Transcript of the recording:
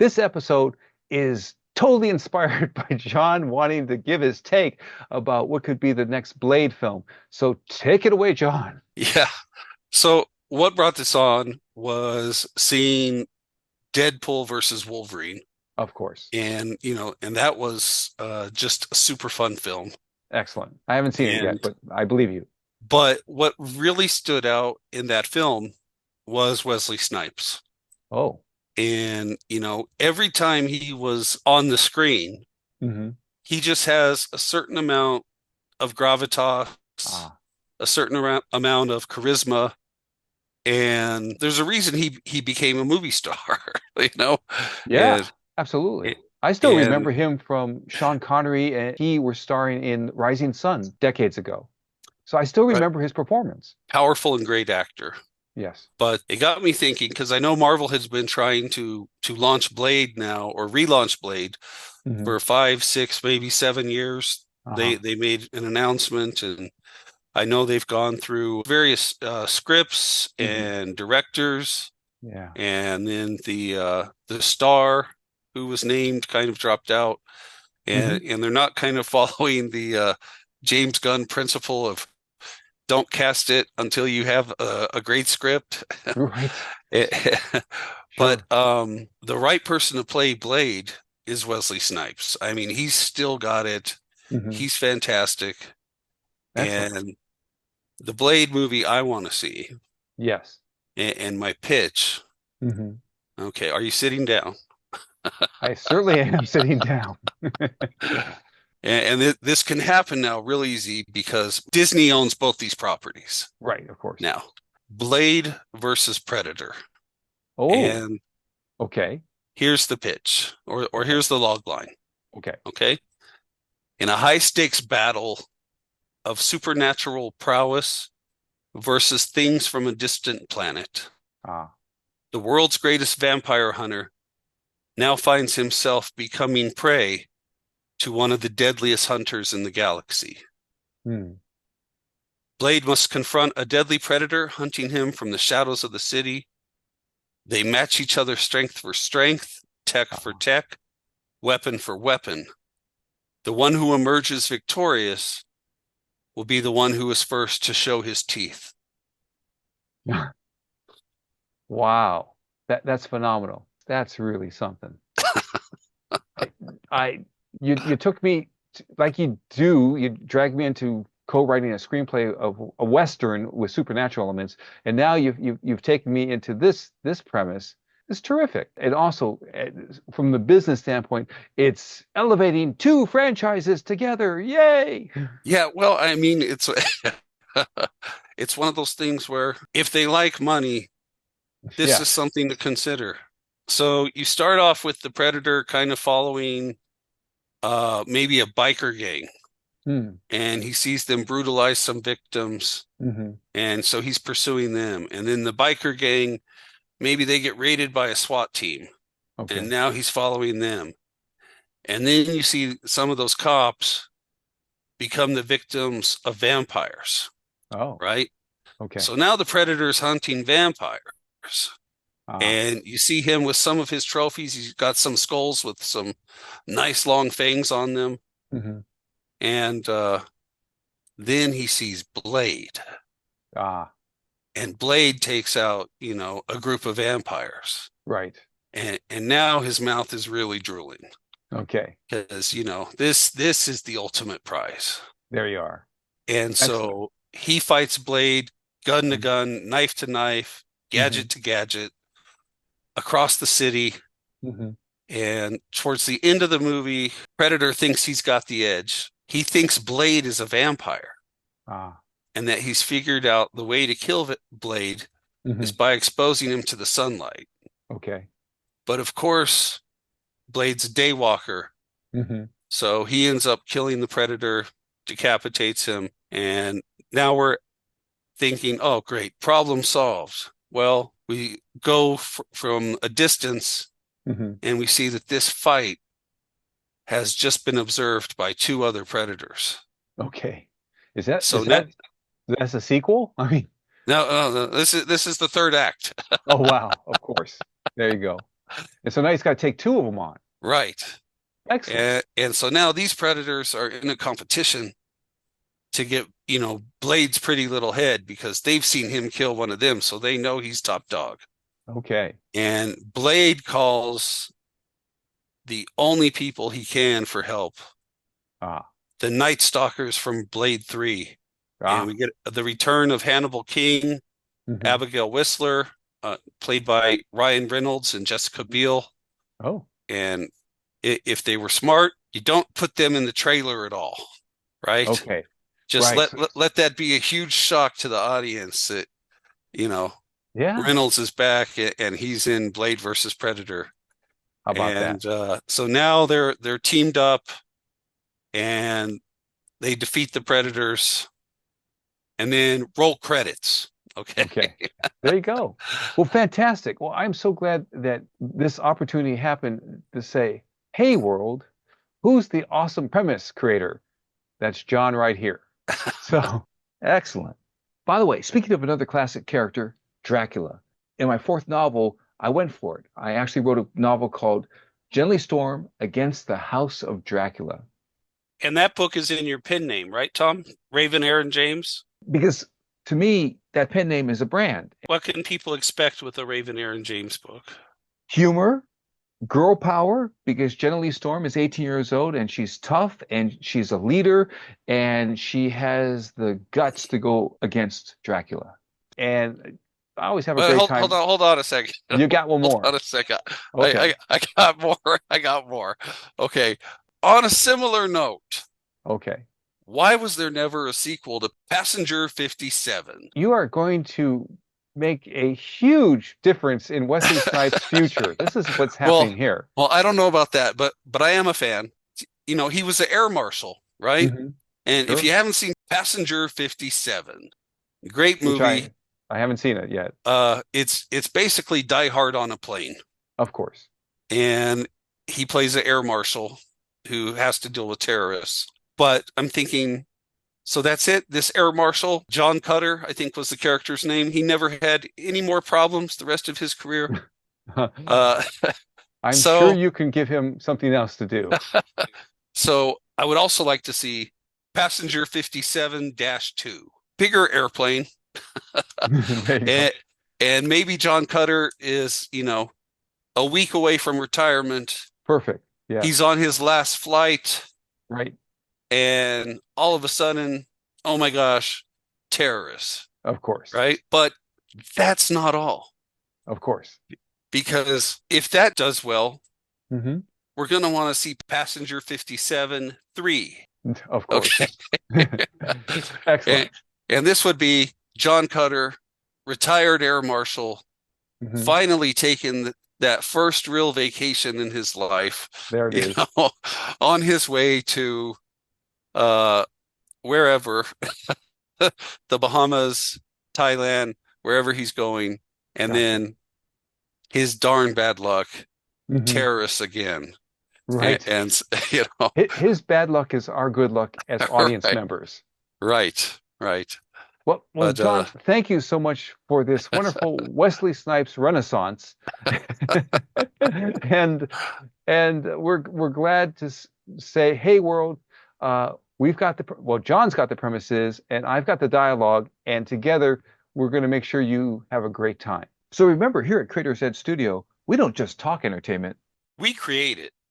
This episode is totally inspired by John wanting to give his take about what could be the next Blade film. So take it away, John. Yeah. So what brought this on was seeing Deadpool versus Wolverine. Of course. And that was just a super fun film. Excellent. I haven't seen it yet, And but I believe you. but what really stood out in that film was Wesley Snipes. Oh. And every time he was on the screen, Hmm. he just has a certain amount of gravitas, Ah. a certain amount of charisma. And there's a reason he became a movie star, you know, Yeah, and absolutely. I still and remember him from Sean Connery, and he were starring in Rising Sun decades ago. So I still right, remember his performance. powerful and great actor. Yes. But it got me thinking because I know Marvel has been trying to launch Blade now or relaunch Blade Hmm. for 5, 6, maybe 7 years. Uh-huh. They made an announcement, and I know they've gone through various scripts Hmm. and directors, Yeah. and then the star who was named kind of dropped out, Hmm. and they're not kind of following the James Gunn principle of don't cast it until you have a great script. Right. But Sure. the right person to play Blade is Wesley Snipes. I mean, he's still got it. Hmm. He's fantastic. Excellent. And the Blade movie I want to see, Yes. and my pitch. Hmm. Okay, are you sitting down? I certainly am sitting down. And this can happen now real easy because Disney owns both these properties Right, of course. now. Blade versus Predator. Oh, And okay. here's the pitch, or Okay. here's the log line. Okay. Okay. In a high stakes battle of supernatural prowess versus things from a distant planet, Ah. the world's greatest vampire hunter now finds himself becoming prey to one of the deadliest hunters in the galaxy. Hmm. Blade must confront a deadly predator hunting him from the shadows of the city. They match each other strength for strength, tech for Ah. tech, weapon for weapon. The one who emerges victorious will be the one who is first to show his teeth. Wow. That's phenomenal. That's really something. I, I you took me like you do, you dragged me into co-writing a screenplay of a Western with supernatural elements, and now you've taken me into this premise. It's terrific. And also, from the business standpoint, it's elevating two franchises together. Yay! Yeah, well, I mean, it's it's one of those things where if they like money, this is Yes. something to consider. So you start off with the predator kind of following maybe a biker gang, Hmm. and he sees them brutalize some victims, Hmm. and so he's pursuing them. And then the biker gang, maybe they get raided by a SWAT team, and Okay. now he's following them. And then you see some of those cops become the victims of vampires, Oh, right? okay. So now the predator's hunting vampires. Ah. And you see him with some of his trophies. He's got some skulls with some nice long fangs on them. Hmm. And then he sees Blade. Ah. And Blade takes out, a group of vampires. Right. And now his mouth is really drooling Okay. because, this is the ultimate prize. There you are. And Excellent. so he fights Blade, gun to Hmm. gun, knife to knife, Hmm. gadget to gadget across the city. Hmm. And towards the end of the movie, Predator thinks he's got the edge. He thinks Blade is a vampire Ah. and that he's figured out the way to kill Blade is Hmm. by exposing him to the sunlight. Okay. But of course, Blade's a daywalker. Hmm. So he ends up killing the Predator, decapitates him. And now we're thinking, oh, great, problem solved. Well, we go from a distance Hmm. and we see that this fight has just been observed by two other predators. Okay. Is that So is now, that that's a sequel? I mean, no, this is the third act. oh wow, of course. There you go. And so now he's got to take two of them on. Right. Excellent. And so now these predators are in a competition to get, Blade's pretty little head because they've seen him kill one of them, so they know he's top dog. Okay. And Blade calls the only people he can for help, Ah, the Night Stalkers from Blade 3. And ah. we get the return of Hannibal King, Hmm. Abigail Whistler, played by Ryan Reynolds and Jessica Biel. Oh, And if they were smart, you don't put them in the trailer at all, right? okay. Just Right. let that be a huge shock to the audience that, you know, Yeah. Reynolds is back and he's in Blade versus Predator. How about that? And so now they're teamed up and they defeat the Predators and then roll credits. Okay. Okay. There you go. Well, fantastic. Well, I'm so glad that this opportunity happened to say, hey, world, who's the awesome premise creator? That's John right here. So excellent. By the way, speaking of another classic character, Dracula. In my fourth novel, I went for it. I actually wrote a novel called Gently Storm Against the House of Dracula. And that book is in your pen name, right, Tom? Raven Aaron James? Because to me, that pen name is a brand. What can people expect with a Raven Aaron James book? Humor, girl power, because Gently Storm is 18 years old and she's tough and she's a leader and she has the guts to go against Dracula. And I always have a But great hold time. on, hold on a second. You got one Hold on more. a second. Okay. I got more. I got more. Okay. On a similar note, Okay. why was there never a sequel to Passenger 57? You are going to make a huge difference in Wesley Snipes' future. This is what's Well, happening here. I don't know about that, but I am a fan. He was the air marshal, right? Hmm. And if Sure. you haven't seen Passenger 57, great Which movie. I haven't seen it yet. It's basically Die Hard on a plane, Of course. and he plays an air marshal who has to deal with terrorists. But I'm thinking, so that's it. This air marshal, John Cutter, I think was the character's name. He never had any more problems the rest of his career. Uh, I'm sure so you can give him something else to do. so I would also like to see Passenger 57-2, bigger airplane, There you go. and maybe John Cutter is, a week away from retirement. Perfect. He's Yes. on his last flight, Right. and all of a sudden, oh my gosh, terrorists, Of course. right? But that's not all, Of course. because if that does well, Hmm. we're going to want to see Passenger 57-3. Of Okay. course. And, Excellent. and this would be John Cutter, retired air marshal, Hmm. finally taking that first real vacation in his life, There it you is. know, on his way to uh wherever, the Bahamas, Thailand, wherever he's going, and Gotcha. then his darn bad luck, Hmm. terrorists again. And, Right. and you know, His bad luck is our good luck as audience right, members. right. Well, But John, thank you so much for this wonderful Wesley Snipes renaissance. And we're glad to say, hey, world, we've got John's got the premises, and I've got the dialogue, and together we're going to make sure you have a great time. So remember, here at Creator's Edge Studio, we don't just talk entertainment. we create it.